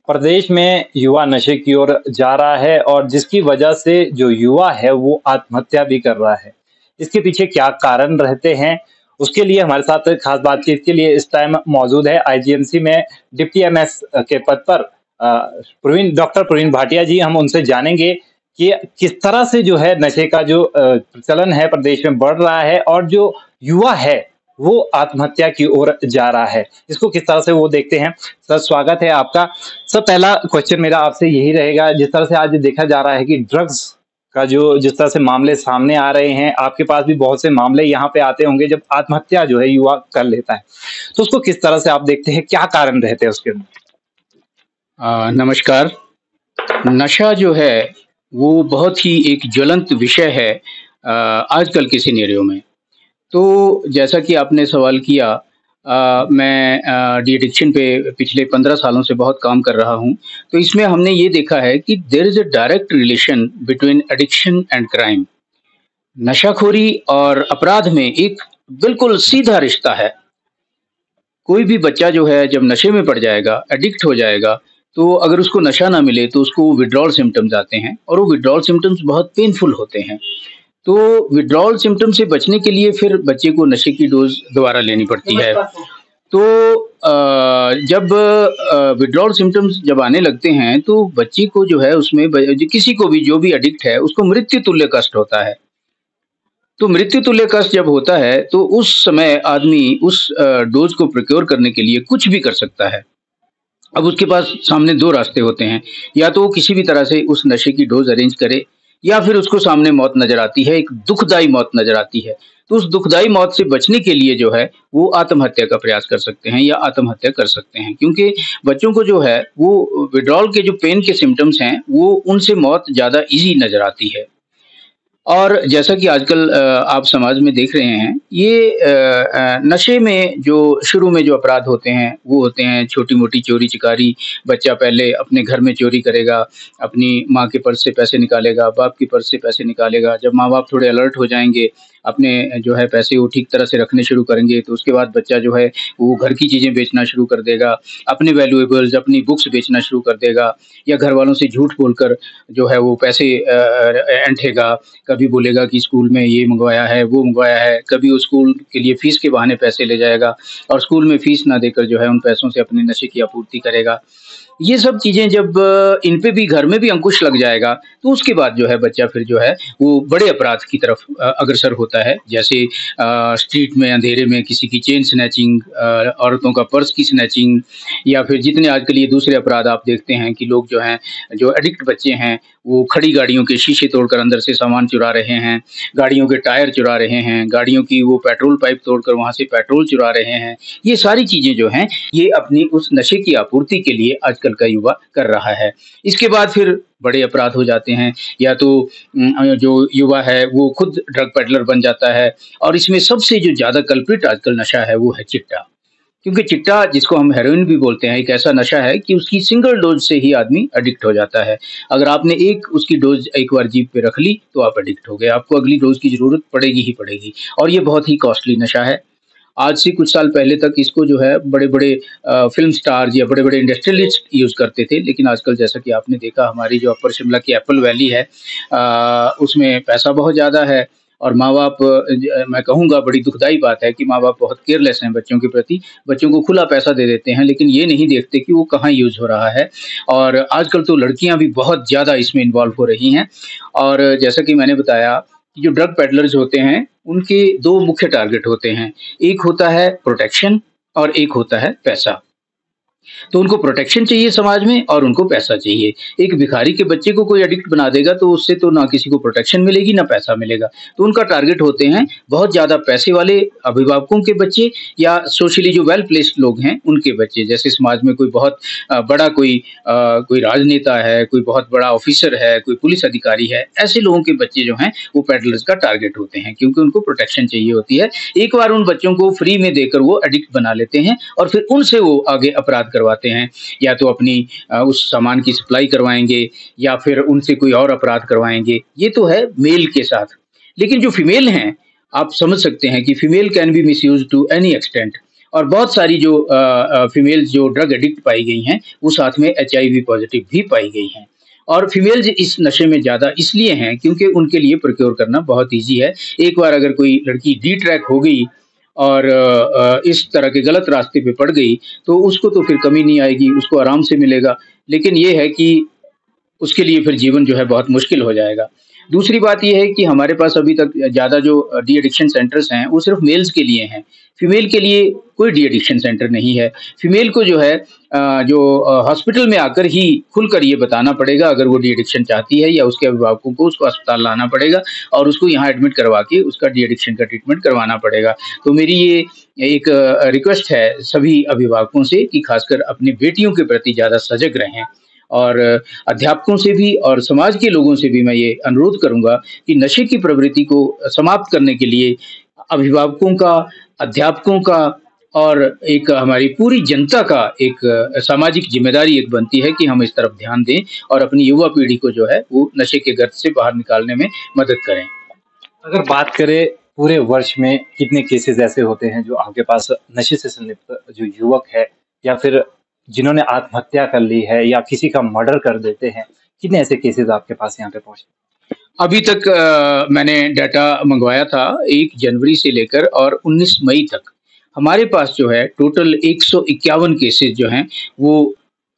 प्रदेश में युवा नशे की ओर जा रहा है और जिसकी वजह से जो युवा है वो आत्महत्या भी कर रहा है। इसके पीछे क्या कारण रहते हैं? उसके लिए हमारे साथ खास बातचीत के लिए इस टाइम मौजूद है आईजीएमसी में डिप्टी एमएस के पद पर प्रवीण डॉक्टर प्रवीण भाटिया जी। हम उनसे जानेंगे कि किस तरह से जो है नशे का जो प्रचलन है प्रदेश में बढ़ रहा है और जो युवा है वो आत्महत्या की ओर जा रहा है। इसको किस तरह से वो देखते हैं। सर, स्वागत है आपका। सर, पहला क्वेश्चन मेरा आपसे यही रहेगा, जिस तरह से आज देखा जा रहा है कि ड्रग्स का जो जिस तरह से मामले सामने आ रहे हैं, आपके पास भी बहुत से मामले यहाँ पे आते होंगे जब आत्महत्या जो है युवा कर लेता है, तो उसको किस तरह से आप देखते हैं, क्या कारण रहते हैं उसके? नमस्कार। नशा जो है वो बहुत ही एक ज्वलंत विषय है आजकल के सिनेरियो में। तो जैसा कि आपने सवाल किया, मैं डी एडिक्शन पे पिछले 15 सालों से बहुत काम कर रहा हूँ। तो इसमें हमने ये देखा है कि there is a direct relation between addiction and crime. नशाखोरी और अपराध में एक बिल्कुल सीधा रिश्ता है। कोई भी बच्चा जो है जब नशे में पड़ जाएगा, एडिक्ट हो जाएगा, तो अगर उसको नशा ना मिले तो उसको विथड्रॉल सिम्पटम्स आते हैं और वो विथड्रॉल सिम्पटम्स बहुत पेनफुल होते हैं। तो विथड्रॉल सिम्पटम से बचने के लिए फिर बच्चे को नशे की डोज दोबारा लेनी पड़ती है। तो जब विथड्रॉल सिम्पटम्स जब आने लगते हैं तो बच्चे को जो है उसमें किसी को भी जो भी एडिक्ट है उसको मृत्यु तुल्य कष्ट होता है। तो मृत्यु तुल्य कष्ट जब होता है तो उस समय आदमी उस डोज को प्रोक्योर करने के लिए कुछ भी कर सकता है। अब उसके पास सामने 2 रास्ते होते हैं, या तो वो किसी भी तरह से उस नशे की डोज अरेंज करे या फिर उसको सामने मौत नज़र आती है, एक दुखदाई मौत नज़र आती है। तो उस दुखदाई मौत से बचने के लिए जो है वो आत्महत्या का प्रयास कर सकते हैं या आत्महत्या कर सकते हैं, क्योंकि बच्चों को जो है वो विथड्रॉल के जो पेन के सिम्पटम्स हैं वो उनसे मौत ज़्यादा ईज़ी नज़र आती है। और जैसा कि आजकल आप समाज में देख रहे हैं, ये नशे में जो शुरू में जो अपराध होते हैं वो होते हैं छोटी-मोटी चोरी-चिकारी। बच्चा पहले अपने घर में चोरी करेगा, अपनी माँ के पर्स से पैसे निकालेगा, बाप के पर्स से पैसे निकालेगा। जब माँ-बाप थोड़े अलर्ट हो जाएँगे, अपने जो है पैसे वो ठीक तरह से रखने शुरू करेंगे, तो उसके बाद बच्चा जो है वो घर की चीज़ें बेचना शुरू कर देगा, अपने वैल्यूएबल्स, अपनी बुक्स बेचना शुरू कर देगा, या घर वालों से झूठ बोलकर जो है वो पैसे ऐंठेगा। कभी बोलेगा कि स्कूल में ये मंगवाया है, वो मंगवाया है, कभी वो स्कूल के लिए फ़ीस के बहाने पैसे ले जाएगा और स्कूल में फ़ीस ना देकर जो है उन पैसों से अपने नशे की आपूर्ति करेगा। ये सब चीज़ें जब इन पे भी घर में भी अंकुश लग जाएगा, तो उसके बाद जो है बच्चा फिर जो है वो बड़े अपराध की तरफ अग्रसर होता है। जैसे स्ट्रीट में अंधेरे में किसी की चेन स्नैचिंग, औरतों का पर्स की स्नैचिंग, या फिर जितने आजकल ये दूसरे अपराध आप देखते हैं कि लोग जो हैं, जो एडिक्ट बच्चे हैं, वो खड़ी गाड़ियों के शीशे तोड़कर अंदर से सामान चुरा रहे हैं, गाड़ियों के टायर चुरा रहे हैं, गाड़ियों की वो पेट्रोल पाइप तोड़कर वहाँ से पेट्रोल चुरा रहे हैं। ये सारी चीज़ें जो हैं, ये अपनी उस नशे की आपूर्ति के लिए आजकल का युवा कर रहा है। इसके बाद फिर बड़े अपराध हो जाते हैं, या तो जो युवा है वो खुद ड्रग पेडलर बन जाता है। और इसमें सबसे जो ज़्यादा कल्प्रिट आजकल नशा है वो है चिट्टा। क्योंकि चिट्टा, जिसको हम हेरोइन भी बोलते हैं, एक ऐसा नशा है कि उसकी सिंगल डोज से ही आदमी एडिक्ट हो जाता है। अगर आपने एक उसकी डोज एक बार जीभ पे रख ली तो आप एडिक्ट हो गए, आपको अगली डोज की ज़रूरत पड़ेगी ही पड़ेगी। और ये बहुत ही कॉस्टली नशा है। आज से कुछ साल पहले तक इसको जो है बड़े-बड़े फ़िल्म स्टार्स या बड़े-बड़े इंडस्ट्रियलिस्ट यूज़ करते थे, लेकिन आजकल जैसा कि आपने देखा, हमारी जो अपर शिमला की एप्पल वैली है, उसमें पैसा बहुत ज़्यादा है और माँ-बाप, मैं कहूँगा बड़ी दुखदाई बात है कि माँ-बाप बहुत केयरलेस हैं बच्चों के प्रति। बच्चों को खुला पैसा दे देते हैं, लेकिन ये नहीं देखते कि वो कहाँ यूज़ हो रहा है। और आजकल तो लड़कियाँ भी बहुत ज़्यादा इसमें इन्वॉल्व हो रही हैं। और जैसा कि मैंने बताया, जो ड्रग पेडलर्स होते हैं, उनके 2 मुख्य टारगेट होते हैं। एक होता है प्रोटेक्शन और एक होता है पैसा। तो उनको प्रोटेक्शन चाहिए समाज में और उनको पैसा चाहिए। एक भिखारी के बच्चे को कोई एडिक्ट बना देगा तो उससे तो ना किसी को प्रोटेक्शन मिलेगी ना पैसा मिलेगा। तो उनका टारगेट होते हैं बहुत ज़्यादा पैसे वाले अभिभावकों के बच्चे या सोशली जो वेल प्लेस्ड लोग हैं उनके बच्चे। जैसे समाज में कोई बहुत बड़ा कोई राजनेता है, कोई बहुत बड़ा ऑफिसर है, कोई पुलिस अधिकारी है, ऐसे लोगों के बच्चे जो हैं वो पेडलर्स का टारगेट होते हैं, क्योंकि उनको प्रोटेक्शन चाहिए होती है। एक बार उन बच्चों को फ्री में देकर वो एडिक्ट बना लेते हैं और फिर उनसे वो आगे अपराध करवाते हैं, या तो अपनी उस सामान की सप्लाई करवाएँगे या फिर उनसे कोई और अपराध करवाएँगे। ये तो है मेल के साथ। लेकिन जो फीमेल हैं, आप समझ सकते हैं कि female can be misused to any extent. और बहुत सारी जो फीमेल्स जो ड्रग एडिक्ट पाई गई हैं, वो साथ में एचआईवी पॉजिटिव भी पाई गई हैं। और फीमेल्स इस नशे में ज़्यादा इसलिए हैं क्योंकि उनके लिए प्रोक्योर करना बहुत ईज़ी है। एक बार अगर कोई लड़की डिट्रैक हो गई और इस तरह के गलत रास्ते पे पड़ गई, तो उसको तो फिर कमी नहीं आएगी, उसको आराम से मिलेगा। लेकिन ये है कि उसके लिए फिर जीवन जो है बहुत मुश्किल हो जाएगा। दूसरी बात ये है कि हमारे पास अभी तक ज़्यादा जो डी एडिक्शन सेंटर्स हैं, वो सिर्फ़ मेल्स के लिए हैं। फीमेल के लिए कोई डी एडिक्शन सेंटर नहीं है। फीमेल को जो है हॉस्पिटल में आकर ही खुलकर ये बताना पड़ेगा अगर वो डी एडिक्शन चाहती है, या उसके अभिभावकों को उसको अस्पताल लाना पड़ेगा और उसको यहाँ एडमिट करवा के उसका डी एडिक्शन का ट्रीटमेंट करवाना पड़ेगा। तो मेरी ये एक रिक्वेस्ट है सभी अभिभावकों से कि खासकर अपनी बेटियों के प्रति ज़्यादा सजग रहें। और अध्यापकों से भी और समाज के लोगों से भी मैं ये अनुरोध करूँगा कि नशे की प्रवृत्ति को समाप्त करने के लिए अभिभावकों का, अध्यापकों का और एक हमारी पूरी जनता का एक सामाजिक ज़िम्मेदारी एक बनती है कि हम इस तरफ ध्यान दें और अपनी युवा पीढ़ी को जो है वो नशे के गर्त से बाहर निकालने में मदद करें। अगर बात करें पूरे वर्ष में कितने केसेज़ ऐसे होते हैं जो आपके पास नशे से संलिप्त जो युवक है या फिर जिन्होंने आत्महत्या कर ली है या किसी का मर्डर कर देते हैं, कितने ऐसे केसेज़ आपके पास यहाँ पे पहुँचे? अभी तक मैंने डाटा मंगवाया था 1 जनवरी से लेकर और 19 मई तक हमारे पास जो है टोटल 151 केसेस जो हैं वो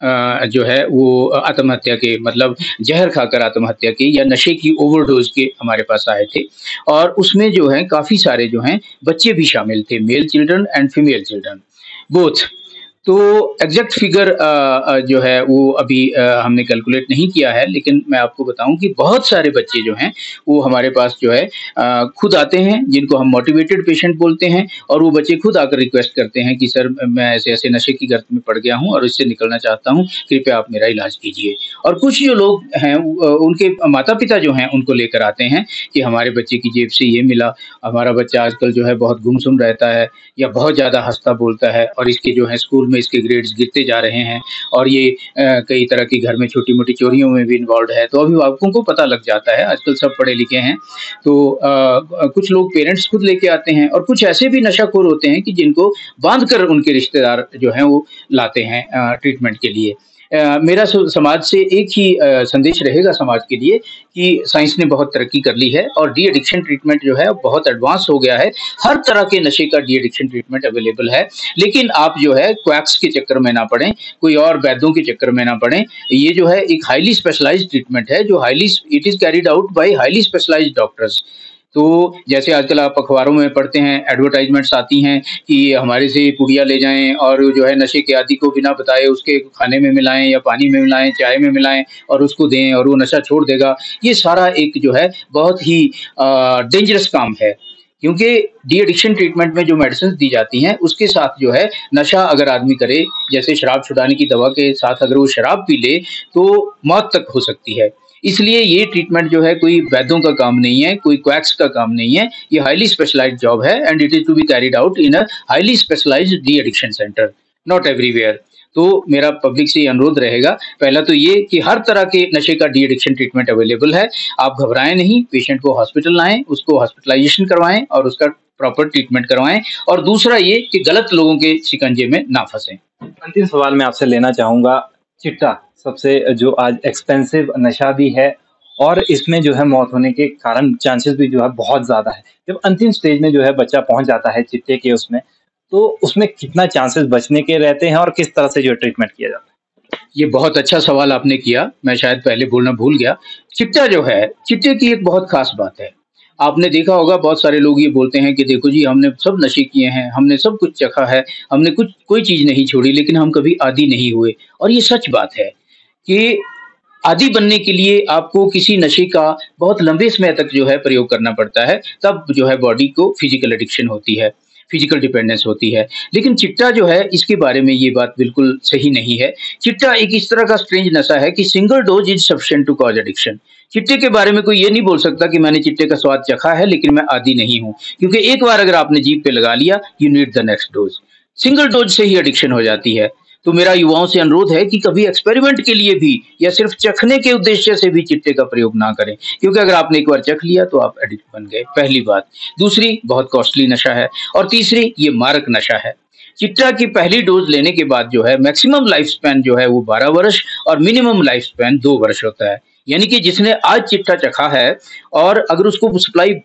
जो है वो आत्महत्या के, मतलब जहर खाकर आत्महत्या के या नशे की ओवरडोज के हमारे पास आए थे। और उसमें जो है काफ़ी सारे जो हैं बच्चे भी शामिल थे, male children and female children both. तो एग्जैक्ट फिगर जो है वो अभी हमने कैलकुलेट नहीं किया है, लेकिन मैं आपको बताऊं कि बहुत सारे बच्चे जो हैं वो हमारे पास जो है खुद आते हैं, जिनको हम मोटिवेटेड पेशेंट बोलते हैं, और वो बच्चे खुद आकर रिक्वेस्ट करते हैं कि सर मैं ऐसे ऐसे नशे की गर्त में पड़ गया हूं और इससे निकलना चाहता हूं, कृपया आप मेरा इलाज कीजिए। और कुछ जो लोग हैं उनके माता पिता जो हैं उनको लेकर आते हैं कि हमारे बच्चे की जेब से ये मिला, हमारा बच्चा आजकल जो है बहुत गुमसुम रहता है या बहुत ज़्यादा हंसता बोलता है और इसके जो है स्कूल में इसके ग्रेड्स गिरते जा रहे हैं और ये कई तरह की घर में छोटी-मोटी चोरियों में भी इन्वॉल्व्ड है। तो अभिभावकों को पता लग जाता है, आजकल सब पढ़े लिखे हैं। तो कुछ लोग पेरेंट्स खुद लेके आते हैं और कुछ ऐसे भी नशाखोर होते हैं कि जिनको बाँध कर उनके रिश्तेदार जो हैं वो लाते हैं ट्रीटमेंट के लिए। मेरा समाज से एक ही संदेश रहेगा समाज के लिए कि साइंस ने बहुत तरक्की कर ली है और डी एडिक्शन ट्रीटमेंट जो है बहुत एडवांस हो गया है। हर तरह के नशे का डी एडिक्शन ट्रीटमेंट अवेलेबल है, लेकिन आप जो है क्वैक्स के चक्कर में ना पड़ें, कोई और वैद्यों के चक्कर में ना पड़ें। ये जो है एक हाईली स्पेशलाइज्ड ट्रीटमेंट है जो it is carried out by highly specialised doctors. तो जैसे आजकल आप अखबारों में पढ़ते हैं, एडवर्टाइजमेंट्स आती हैं कि हमारे से पुड़िया ले जाएं और जो है नशे के आदि को बिना बताए उसके खाने में मिलाएं या पानी में मिलाएं, चाय में मिलाएं और उसको दें और वो नशा छोड़ देगा। ये सारा एक जो है बहुत ही डेंजरस काम है, क्योंकि डी एडिक्शन ट्रीटमेंट में जो मेडिसिन दी जाती हैं उसके साथ जो है नशा अगर आदमी करे, जैसे शराब छुड़ाने की दवा के साथ अगर वो शराब पी ले तो मौत तक हो सकती है। इसलिए ये ट्रीटमेंट जो है कोई वैद्यों का काम नहीं है, कोई क्वैक्स का काम नहीं है, ये हाईली स्पेशलाइज्ड जॉब है and it is to be carried out in a highly specialised de addiction centre, not everywhere. तो मेरा पब्लिक से अनुरोध रहेगा, पहला तो ये कि हर तरह के नशे का डी एडिक्शन ट्रीटमेंट अवेलेबल है, आप घबराएं नहीं, पेशेंट को हॉस्पिटल लाएं, उसको हॉस्पिटलाइजेशन करवाएं और उसका प्रॉपर ट्रीटमेंट करवाएं। और दूसरा ये कि गलत लोगों के शिकंजे में ना फंसें। अंतिम सवाल मैं आपसे लेना चाहूँगा, चिट्टा सबसे जो आज एक्सपेंसिव नशा भी है और इसमें जो है मौत होने के कारण चांसेस भी जो है बहुत ज़्यादा है। जब अंतिम स्टेज में जो है बच्चा पहुँच जाता है चिट्टे के उसमें, तो उसमें कितना चांसेस बचने के रहते हैं और किस तरह से जो ट्रीटमेंट किया जाता है? ये बहुत अच्छा सवाल आपने किया, मैं शायद पहले बोलना भूल गया। चिट्टा जो है, चिट्टे की एक बहुत खास बात है। आपने देखा होगा बहुत सारे लोग ये बोलते हैं कि देखो जी हमने सब नशे किए हैं, हमने सब कुछ चखा है, हमने कोई चीज़ नहीं छोड़ी, लेकिन हम कभी आदी नहीं हुए। और ये सच बात है कि आदी बनने के लिए आपको किसी नशे का बहुत लंबे समय तक जो है प्रयोग करना पड़ता है, तब जो है बॉडी को फिजिकल एडिक्शन होती है, फिजिकल डिपेंडेंस होती है। लेकिन चिट्टा जो है इसके बारे में ये बात बिल्कुल सही नहीं है। चिट्टा एक इस तरह का स्ट्रेंज नशा है कि single dose is sufficient to cause addiction. चिट्टे के बारे में कोई ये नहीं बोल सकता कि मैंने चिट्टे का स्वाद चखा है लेकिन मैं आदी नहीं हूँ, क्योंकि एक बार अगर आपने जीभ पे लगा लिया, you need the next dose. Single dose से ही एडिक्शन हो जाती है। तो मेरा युवाओं से अनुरोध है कि कभी एक्सपेरिमेंट के लिए भी या सिर्फ चखने के उद्देश्य से भी चिट्टे का प्रयोग ना करें, क्योंकि अगर आपने एक बार चख लिया तो आप एडिक्ट बन गए, पहली बात। दूसरी, बहुत कॉस्टली नशा है और तीसरी, ये मारक नशा है। चिट्टा की पहली डोज लेने के बाद जो है मैक्सिमम लाइफ स्पैन जो है वो 12 वर्ष और मिनिमम लाइफ स्पैन 2 वर्ष होता है। यानी कि जिसने आज चिट्टा चखा है और अगर उसको सप्लाई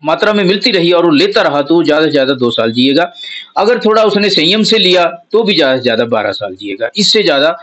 मात्रा में मिलती रही और वो लेता रहा तो ज्यादा से ज्यादा 2 साल जिएगा। अगर थोड़ा उसने संयम से लिया तो भी ज्यादा से ज्यादा 12 साल जिएगा। इससे ज्यादा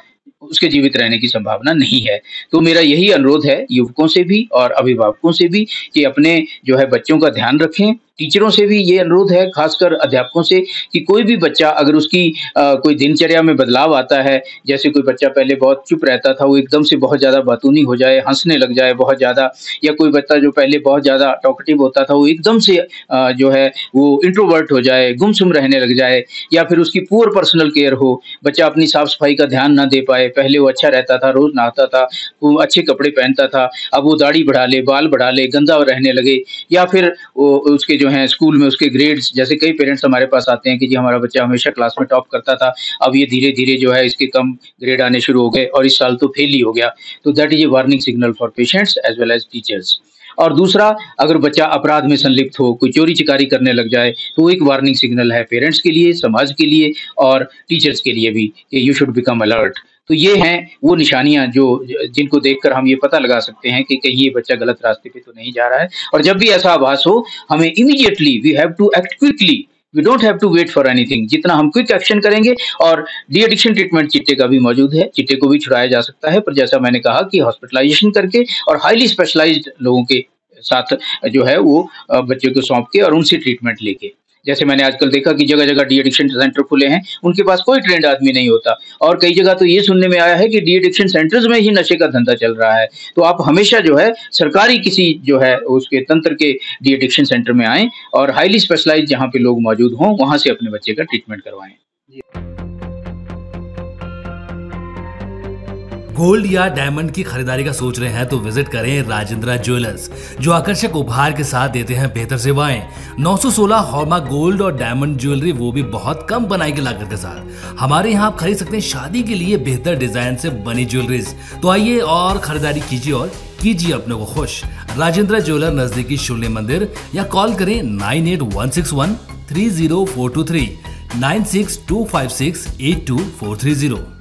उसके जीवित रहने की संभावना नहीं है। तो मेरा यही अनुरोध है युवकों से भी और अभिभावकों से भी कि अपने जो है बच्चों का ध्यान रखें। टीचरों से भी ये अनुरोध है, खासकर अध्यापकों से, कि कोई भी बच्चा अगर उसकी कोई दिनचर्या में बदलाव आता है, जैसे कोई बच्चा पहले बहुत चुप रहता था वो एकदम से बहुत ज़्यादा बातूनी हो जाए, हंसने लग जाए बहुत ज़्यादा, या कोई बच्चा जो पहले बहुत ज़्यादा टॉकेटिव होता था वो एकदम से जो है वो इंट्रोवर्ट हो जाए, गुमसुम रहने लग जाए, या फिर उसकी पुअर पर्सनल केयर हो, बच्चा अपनी साफ सफाई का ध्यान ना दे पाए। पहले वो अच्छा रहता था, रोज नहाता था, वो अच्छे कपड़े पहनता था, अब वो दाढ़ी बढ़ा ले, बाल बढ़ा ले, गंदा रहने लगे, या फिर उसके जो है स्कूल में उसके ग्रेड्स, जैसे कई पेरेंट्स हमारे पास आते हैं कि जी हमारा बच्चा हमेशा क्लास में टॉप करता था, अब ये धीरे धीरे जो है इसके कम ग्रेड आने शुरू हो गए और इस साल तो फेल ही हो गया। तो that is a warning signal for patients as well as teachers. और दूसरा, अगर बच्चा अपराध में संलिप्त हो, कोई चोरी चिकारी करने लग जाए, तो एक वार्निंग सिग्नल है पेरेंट्स के लिए, समाज के लिए और टीचर्स के लिए भी कि यू शुड बिकम अलर्ट। तो ये हैं वो निशानियां जो जिनको देखकर हम ये पता लगा सकते हैं कि कहीं ये बच्चा गलत रास्ते पे तो नहीं जा रहा है। और जब भी ऐसा आभास हो, हमें immediately we have to act quickly, we don't have to wait for anything. जितना हम क्विक एक्शन करेंगे, और डी एडिक्शन ट्रीटमेंट चिट्टे का भी मौजूद है, चिट्टे को भी छुड़ाया जा सकता है, पर जैसा मैंने कहा कि हॉस्पिटलाइजेशन करके और हाईली स्पेशलाइज्ड लोगों के साथ जो है वो बच्चे को सौंप के और उनसे ट्रीटमेंट लेके। जैसे मैंने आजकल देखा कि जगह जगह डी एडिक्शन सेंटर खुले हैं, उनके पास कोई ट्रेंड आदमी नहीं होता, और कई जगह तो ये सुनने में आया है कि डी एडिक्शन सेंटर्स में ही नशे का धंधा चल रहा है। तो आप हमेशा जो है सरकारी किसी जो है उसके तंत्र के डी एडिक्शन सेंटर में आएं और हाईली स्पेशलाइज्ड जहाँ पे लोग मौजूद हों वहां से अपने बच्चे का ट्रीटमेंट करवाएं। गोल्ड या डायमंड की खरीदारी का सोच रहे हैं तो विजिट करें राजेंद्रा ज्वेलर्स, जो आकर्षक उपहार के साथ देते हैं बेहतर सेवाएं। 916 हॉलमार्क गोल्ड और डायमंड ज्वेलरी, वो भी बहुत कम बनाई की लागत के साथ। हमारे यहाँ आप खरीद सकते हैं शादी के लिए बेहतर डिजाइन से बनी ज्वेलरीज। तो आइए और खरीदारी कीजिए और कीजिए अपने को खुश। राजेंद्रा ज्वेलर, नजदीकी शून्य मंदिर, या कॉल करें 9816130423 9625682430।